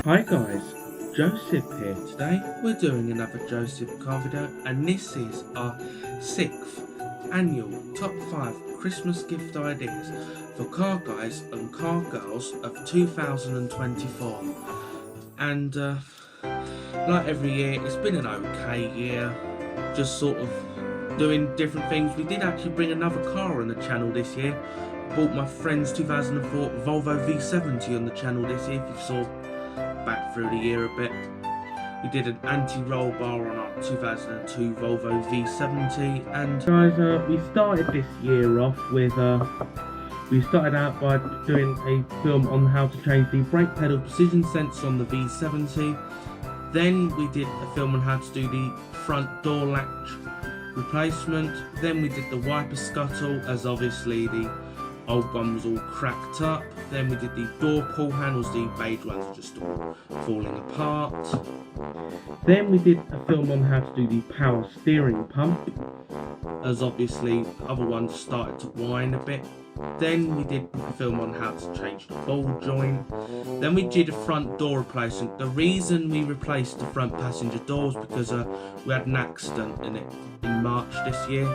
Hi guys, Joseph here. Today we're doing another Joseph car video, and this is our 6th annual top 5 Christmas gift ideas for car guys and car girls of 2024. And like every year, it's been an okay year, just sort of doing different things. We did actually bring another car on the channel this year. Bought my friend's 2004 Volvo V70 on the channel this year, if you saw back through the year a bit. We did an anti-roll bar on our 2002 Volvo V70, and guys, we started this year off with we started out by doing a film on how to change the brake pedal position sensor on the V70. Then we did a film on how to do the front door latch replacement. Then we did the wiper scuttle, as obviously the old one was all cracked up. Then we did the door pull handles, the beige ones are just all falling apart. Then we did a film on how to do the power steering pump, as obviously the other ones started to whine a bit. Then we did a film on how to change the ball joint. Then we did a front door replacement. The reason we replaced the front passenger doors because we had an accident in it in March this year.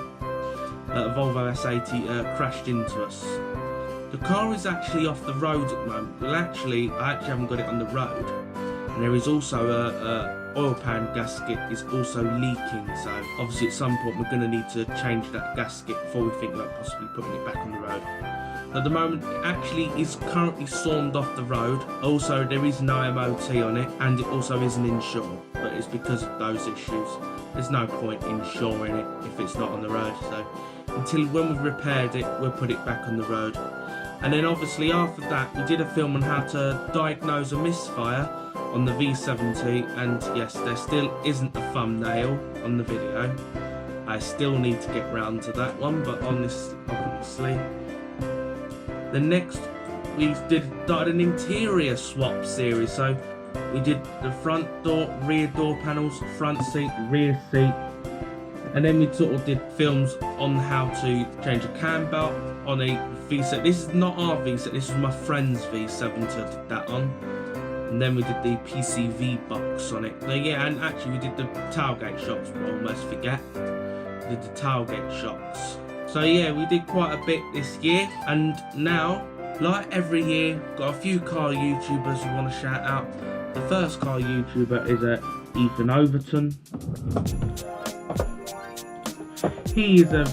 A Volvo S80 crashed into us. The car is actually off the road at the moment. Well, I actually haven't got it on the road. And there is also a oil pan gasket is also leaking. So obviously at some point we're going to need to change that gasket before we think about possibly putting it back on the road. At the moment it actually is currently stormed off the road. Also there is no MOT on it, and it also isn't insured. But it's because of those issues. There's no point insuring it if it's not on the road. So until when we've repaired it, we'll put it back on the road. And then obviously after that, we did a film on how to diagnose a misfire on the V70, and yes, there still isn't a thumbnail on the video. I still need to get round to that one, but obviously. The next, we started an interior swap series, so we did the front door, rear door panels, front seat, rear seat. And then we sort of did films on how to change a cam belt on a V70. This is not our V70, this was my friend's V70 I did that on. And then we did the PCV box on it. Now, yeah, and actually we did the tailgate shocks, but I almost forget. We did the tailgate shocks. So yeah, we did quite a bit this year. And now, like every year, got a few car YouTubers we want to shout out. The first car YouTuber is Ethan Overton. He is a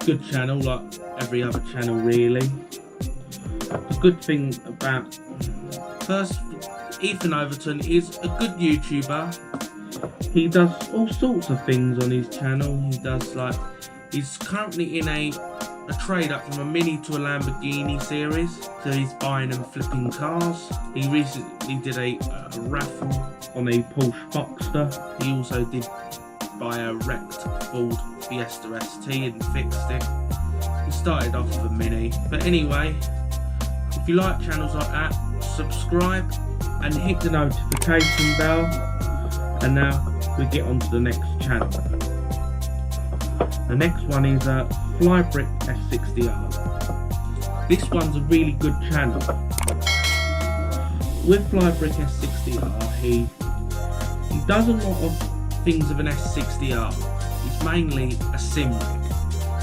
good channel, like every other channel really. The good thing about first, Ethan Overton is a good YouTuber. He does all sorts of things on his channel. He does he's currently in a trade up from a Mini to a Lamborghini series. So he's buying and flipping cars. He recently did a raffle on a Porsche Boxster. He also did buy a wrecked Ford Fiesta ST and fixed it. He started off with a Mini. But anyway, if you like channels like that, subscribe and hit the notification bell. And now we get on to the next channel. The next one is Flybrick S60R. This one's a really good channel. With Flybrick S60R, he does a lot of things of an S60R. It's mainly a sim rig.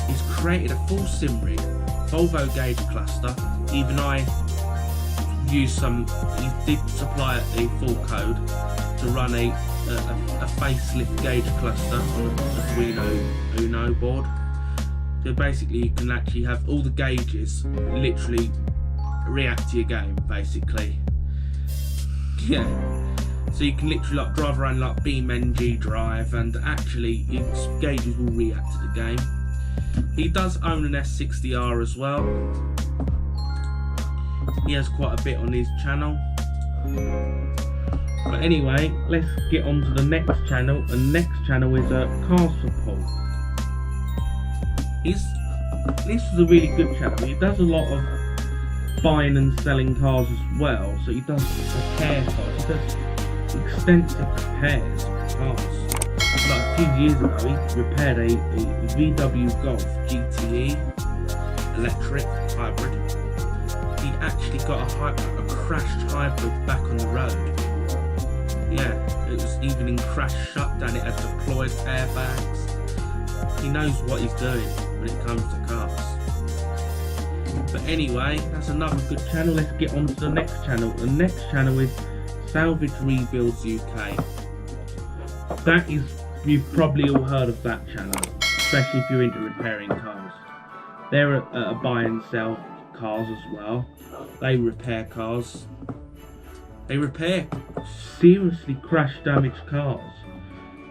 He's created a full sim rig, Volvo gauge cluster. Even I used some, he did supply a full code to run a facelift gauge cluster on a Arduino Uno board. So basically you can actually have all the gauges literally react to your game, basically. Yeah. So you can literally drive around like BeamNG drive, and actually its gauges will react to the game. He does own an S60R as well. He has quite a bit on his channel. But anyway, let's get on to the next channel. And the next channel is Car Support. This is a really good channel. He does a lot of buying and selling cars as well. So he does repair cars. He does extensive repairs of cars. Like a few years ago, he repaired a VW Golf GTE electric hybrid. He actually actually got a crashed hybrid back on the road. Yeah, it was even in crash shutdown. It had deployed airbags. He knows what he's doing when it comes to cars. But anyway, that's another good channel. Let's get on to the next channel. The next channel is Salvage Rebuilds UK. That is, you've probably all heard of that channel, especially if you're into repairing cars. They're a buy and sell cars as well. They repair cars. They repair seriously crash damaged cars.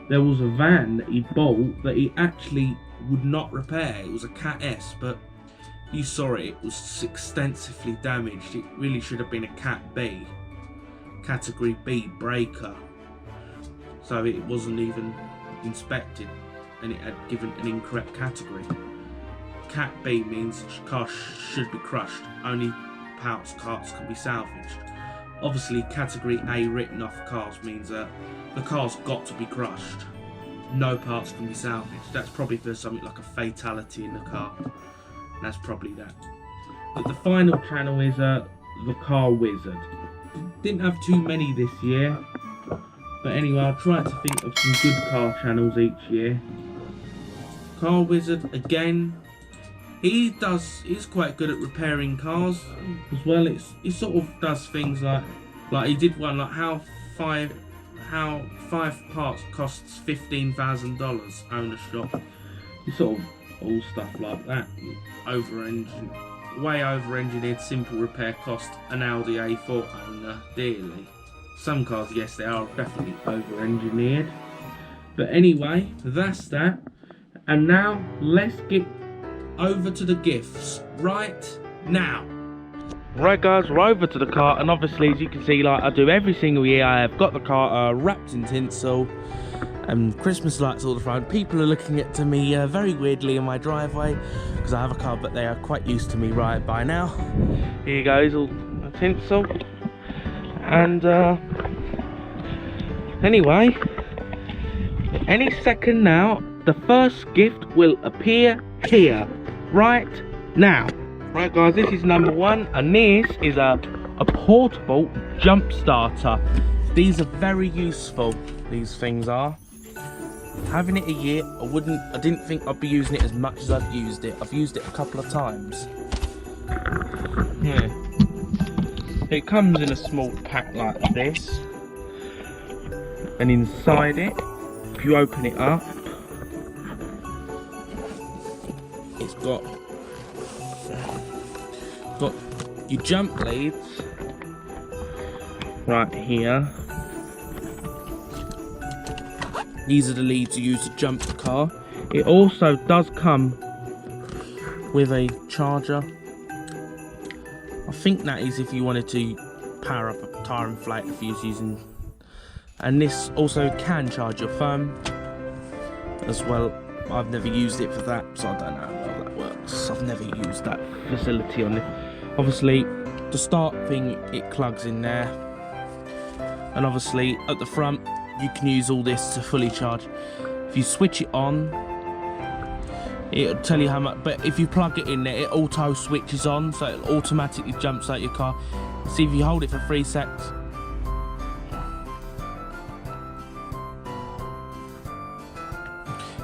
There was a van that he bought that he actually would not repair. It was a Cat S, but you saw it. It was extensively damaged. It really should have been a Cat B, Category B breaker. So it wasn't even inspected, and it had given an incorrect category. Cat B means cars should be crushed. Only parts can be salvaged. Obviously, Category A written off cars means that the car's got to be crushed. No parts can be salvaged. That's probably for something like a fatality in the car. That's probably that. But the final channel is the Car Wizard. Didn't have too many this year. But anyway, I'll try to think of some good car channels each year. Car Wizard, again, he's quite good at repairing cars as well. He sort of does things like he did one like how five parts costs $15,000 owner shop. It's sort of all stuff like that. Way over engineered, simple repair cost an Audi A4 owner dearly. Some cars, yes, they are definitely over engineered. But anyway, that's that. And now let's get over to the gifts right now. Right guys, we're over to the car, and obviously as you can see, like I do every single year, I have got the car wrapped in tinsel and Christmas lights all the front. People are looking at me very weirdly in my driveway because I have a car, but they are quite used to me right by now. Here goes all the tinsel. And anyway, any second now, the first gift will appear here right now. Right guys, this is number one, and this is a portable jump starter. These are very useful, these things are. Having it a year, I didn't think I'd be using it as much as I've used it. I've used it a couple of times. Yeah. It comes in a small pack like this, and inside it, if you open it up, it's got your jump leads right here. These are the leads you use to jump the car. It also does come with a charger. I think that is if you wanted to power up a tire inflator if you're using. And this also can charge your phone as well. I've never used it for that, so I don't know how that works. I've never used that facility on it. Obviously, the start thing, it plugs in there. And obviously, at the front, you can use all this to fully charge. If you switch it on, it'll tell you how much, but if you plug it in there, it auto switches on, so it automatically jumps out your car. See, if you hold it for 3 seconds,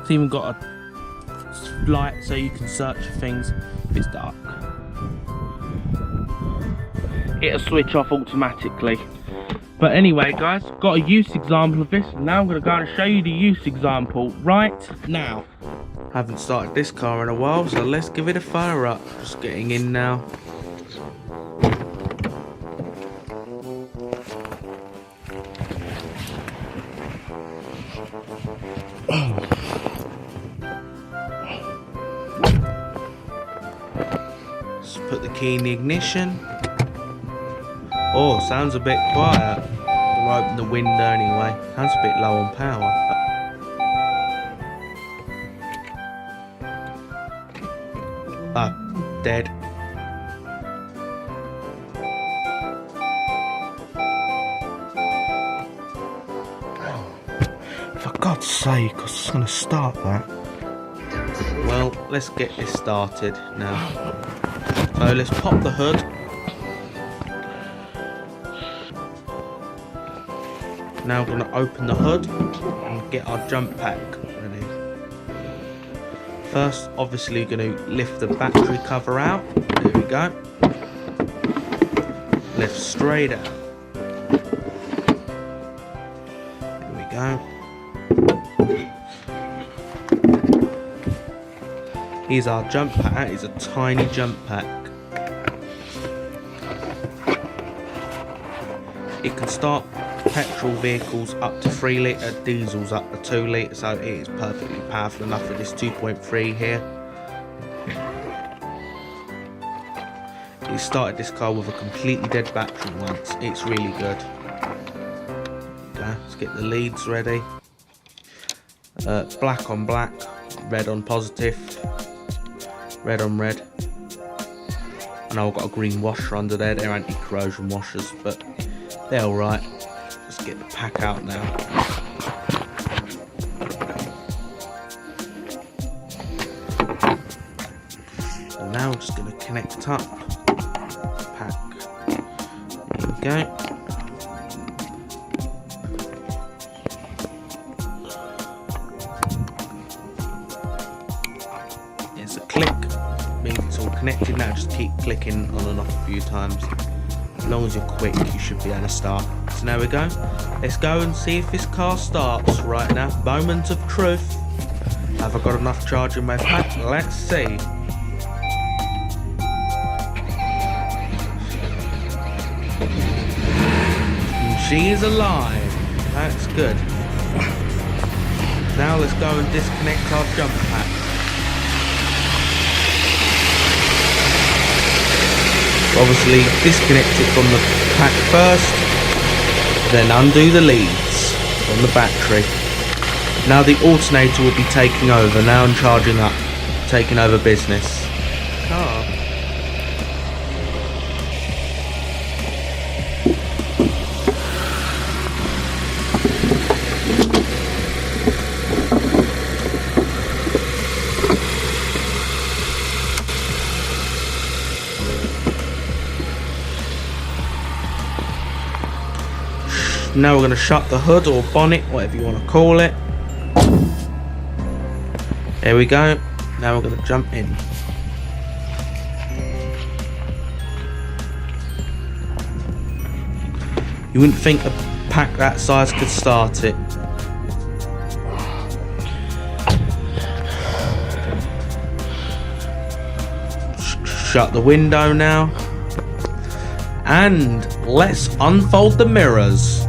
it's even got a light so you can search for things if it's dark. It'll switch off automatically. But anyway guys, got a use example of this. Now I'm going to go and show you the use example right now. Haven't started this car in a while, so let's give it a fire up. Just getting in now. Let's put the key in the ignition. Oh, sounds a bit quiet. I'll open the window anyway. Sounds a bit low on power. Ah, dead. For God's sake, I was just going to start that. Well, let's get this started now. So let's pop the hood. now going to open the hood and get our jump pack ready. First, obviously, going to lift the battery cover out. There we go. Lift straight out. There we go. Here's our jump pack. It's a tiny jump pack. It can start petrol vehicles up to 3 litre, diesels up to 2 litre, so it is perfectly powerful enough for this 2.3 here. It started this car with a completely dead battery once. It's really good. Okay, let's get the leads ready. Black on black, red on positive, red on red. I know I've got a green washer under there. They're anti-corrosion washers, but they're alright. Let's get the pack out now. And now we're just going to connect up the pack. There we go. There's a click. Means it's all connected now. Just keep clicking on and off a few times. As long as you're quick, you should be able to start. So now we go. Let's go and see if this car starts right now. Moment of truth. Have I got enough charge in my pack? Let's see. She is alive. That's good. Now let's go and disconnect our jump pack. Obviously disconnect it from the pack first, then undo the leads from the battery. Now the alternator will be taking over now and charging up, taking over business. Car. Now we're going to shut the hood or bonnet, whatever you want to call it. There we go. Now we're going to jump in. You wouldn't think a pack that size could start it. Shut the window now. And let's unfold the mirrors.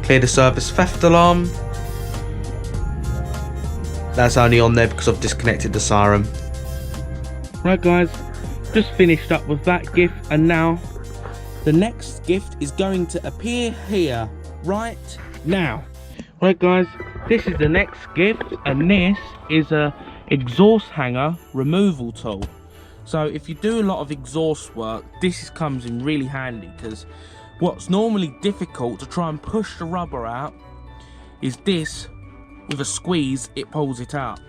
Clear the service theft alarm. That's only on there because I've disconnected the siren. Right guys, just finished up with that gift, and now the next gift is going to appear here right now. Right guys, this is the next gift, and this is a exhaust hanger removal tool. So if you do a lot of exhaust work, this comes in really handy, because what's normally difficult to try and push the rubber out is this, with a squeeze it pulls it out.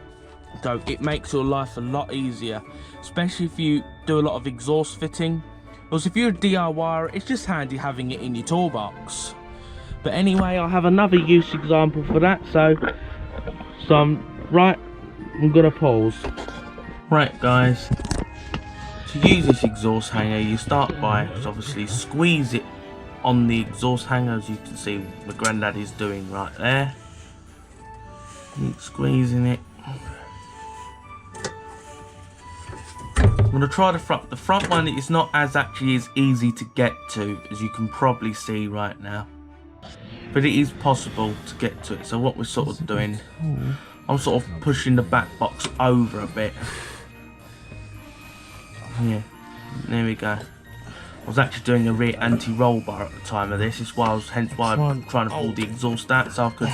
So it makes your life a lot easier, especially if you do a lot of exhaust fitting. Because if you're a DIYer, it's just handy having it in your toolbox. But anyway, I have another use example for that, so I'm gonna pause. Right guys, to use this exhaust hanger, you start by obviously squeeze it on the exhaust hanger, as you can see my granddad is doing right there. Keep squeezing it. I'm gonna try the front. The front one is not as easy to get to, as you can probably see right now, but it is possible to get to it. So what we're sort of doing, I'm sort of pushing the back box over a bit. Yeah, there we go. I was actually doing a rear anti-roll bar at the time of this. Hence why I'm trying to pull the exhaust out so I could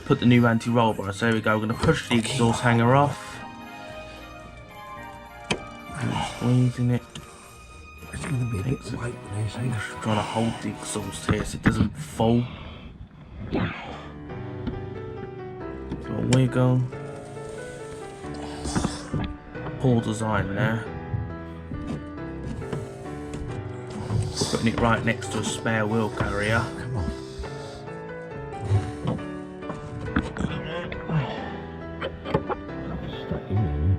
put the new anti-roll bar. So there we go. We're going to push the exhaust hanger off. Squeezing it. It's going to be a bit light when I say that. Trying to hold the exhaust here so it doesn't fall. So wiggle. Pull design there. Putting it right next to a spare wheel carrier. Come on. Stuck in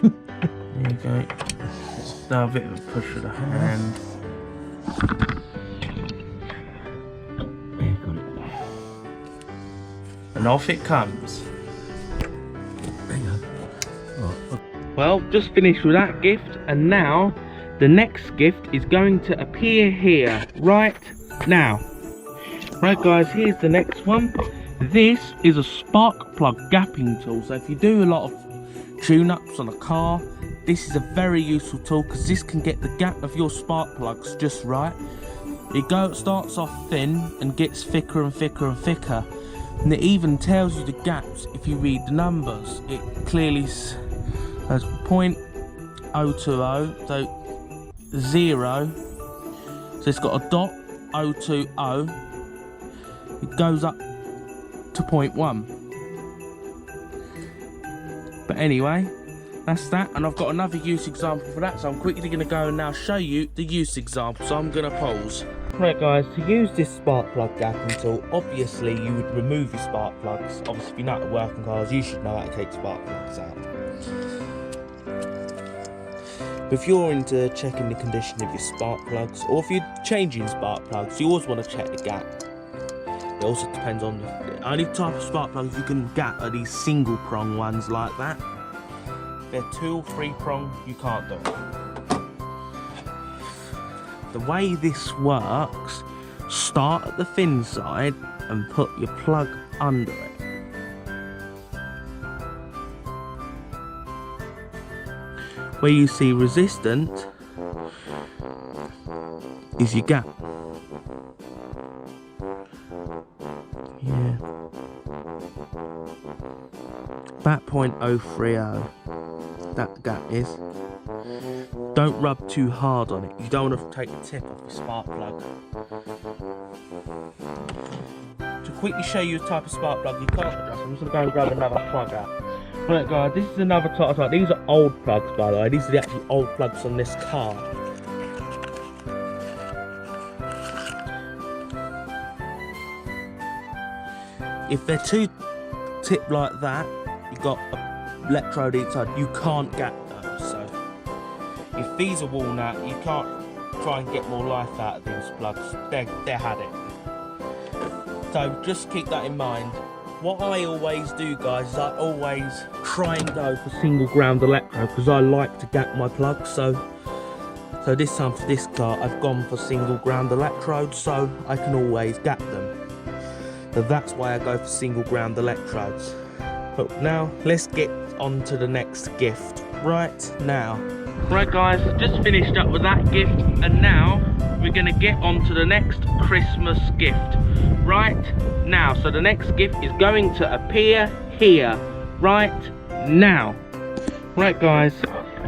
There you go. Just a bit of a push with the hand. there. Yeah, got it. And off it comes. There you go. Right. Well, just finished with that gift, and now the next gift is going to appear here right now. Right guys, here's the next one. This is a spark plug gapping tool. So if you do a lot of tune-ups on a car, this is a very useful tool because this can get the gap of your spark plugs just right. It starts off thin and gets thicker and thicker and thicker, and it even tells you the gaps if you read the numbers. It clearly has 0.020, so 0, so it's got a dot, 020, it goes up to 0.1. But anyway, that's that, and I've got another use example for that, so I'm quickly going to go and now show you the use example, so I'm going to pause. Right guys, to use this spark plug gapping tool, obviously you would remove your spark plugs. Obviously if you know how to work on cars, you should know how to take spark plugs out. If you're into checking the condition of your spark plugs, or if you're changing spark plugs, you always want to check the gap. It also depends on the only type of spark plugs you can gap are these single prong ones like that. If they're 2 or 3 prong, you can't do it. The way this works, start at the thin side and put your plug under it. Where you see resistant is your gap. Yeah. About 0.030, that gap is. Don't rub too hard on it. You don't want to take the tip off your spark plug. To quickly show you a type of spark plug you can't adjust, I'm just going to go and grab another plug out. Right guys, this is another type of, these are old plugs by the way, these are the actual old plugs on this car. If they're too tipped like that, you've got an electrode inside, you can't gap those. So if these are worn out, you can't try and get more life out of these plugs, they had it. So just keep that in mind. What I always do guys is I always try and go for single ground electrode because I like to gap my plugs. So this time for this car I've gone for single ground electrodes so I can always gap them. So that's why I go for single ground electrodes. But now let's get on to the next gift right now. Right guys, just finished up with that gift, and now we're going to get on to the next Christmas gift right now. So the next gift is going to appear here right now. Right guys,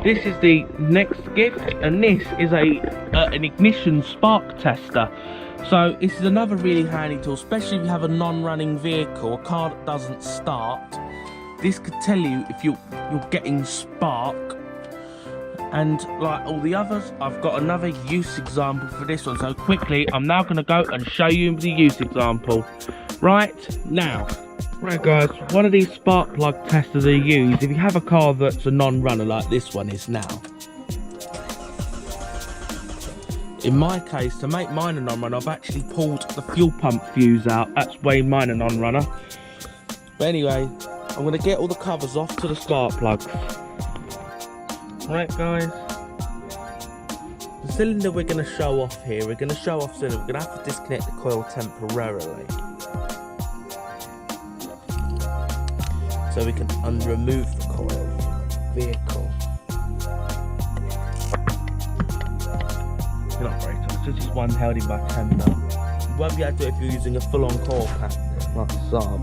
this is the next gift, and this is an ignition spark tester. So this is another really handy tool, especially if you have a non-running vehicle, a car that doesn't start. This could tell you if you're getting spark. And like all the others, I've got another use example for this one. So quickly, I'm now going to go and show you the use example right now. Right guys, one of these spark plug testers are used if you have a car that's a non-runner like this one is now. In my case, to make mine a non-runner, I've actually pulled the fuel pump fuse out. That's why mine a non-runner. But anyway, I'm going to get all the covers off to the spark plugs. Right guys, the cylinder we're going to show off here, we're going to show off cylinder, we're going to have to disconnect the coil temporarily. So we can remove the coil vehicle. It's not very tight, it's just one held in by tender. You won't be able to do it if you're using a full-on coil pack like a Saab.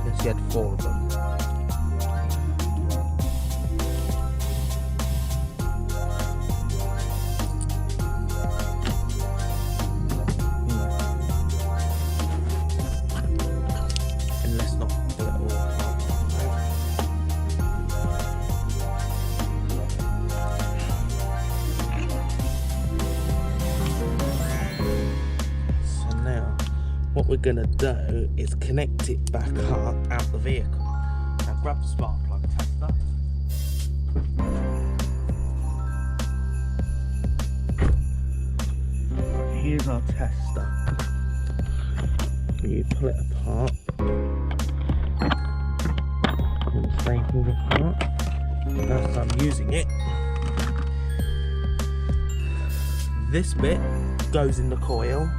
Yes, you had 4 of them. what we're gonna do is connect it back up out the vehicle. Now grab the spark plug tester. Here's our tester. You pull it apart. Pull the staples apart. As I'm using it, this bit goes in the coil.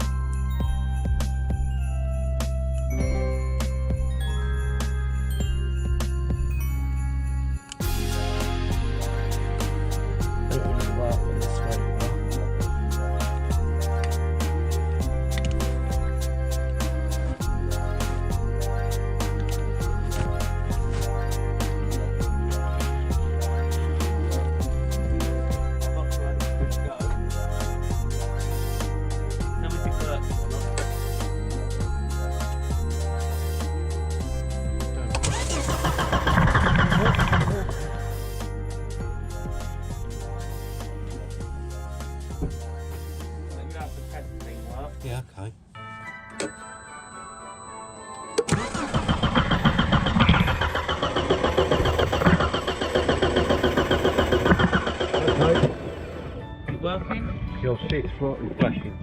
Yeah, okay. Okay. Is it working? Your 6 slightly flashing.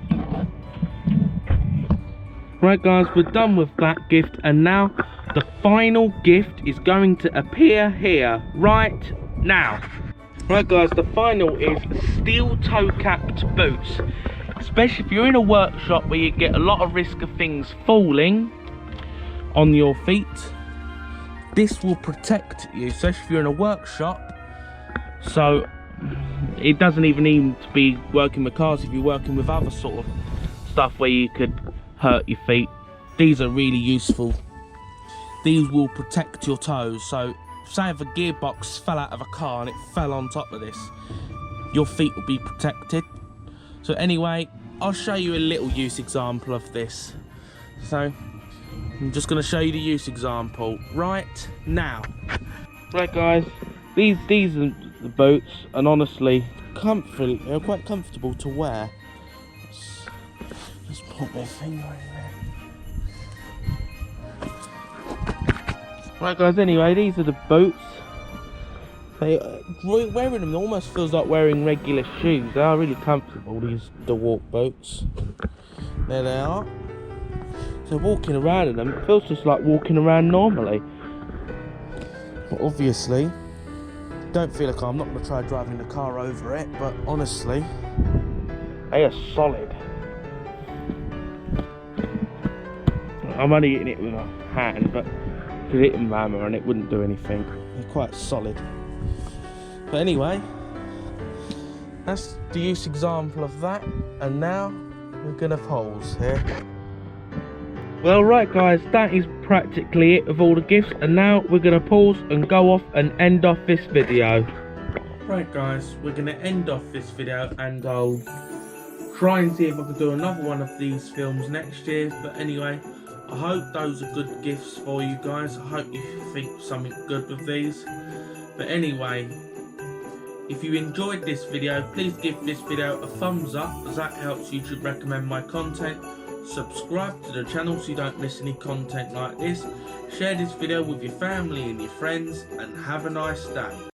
Right guys, we're done with that gift, and now the final gift is going to appear here right now. Right guys, the final is steel toe capped boots. Especially if you're in a workshop where you get a lot of risk of things falling on your feet, this will protect you, especially if you're in a workshop. So it doesn't even need to be working with cars. If you're working with other sort of stuff where you could hurt your feet, these are really useful. These will protect your toes. So say if a gearbox fell out of a car and it fell on top of this, your feet will be protected. So anyway, I'll show you a little use example of this. So I'm just going to show you the use example right now. Right guys, these are the boots, and honestly, they're quite comfortable to wear. Just put my finger in there. Right guys, anyway, these are the boots. Wearing them almost feels like wearing regular shoes. They are really comfortable, the walk boots. There they are. So walking around in them, it feels just like walking around normally. But obviously, don't feel like I'm not going to try driving the car over it, but honestly, they are solid. I'm only hitting it with a hand, but I could hit them with a hammer and it wouldn't do anything. They're quite solid. But anyway, that's the use example of that, and now we're gonna pause here. Well right guys, that is practically it of all the gifts, and now we're gonna pause and go off and end off this video. Right guys, we're gonna end off this video, and I'll try and see if I can do another one of these films next year. But anyway, I hope those are good gifts for you guys. I hope you think something good with these. But anyway, if you enjoyed this video, please give this video a thumbs up, as that helps YouTube recommend my content. Subscribe to the channel so you don't miss any content like this. Share this video with your family and your friends, and have a nice day.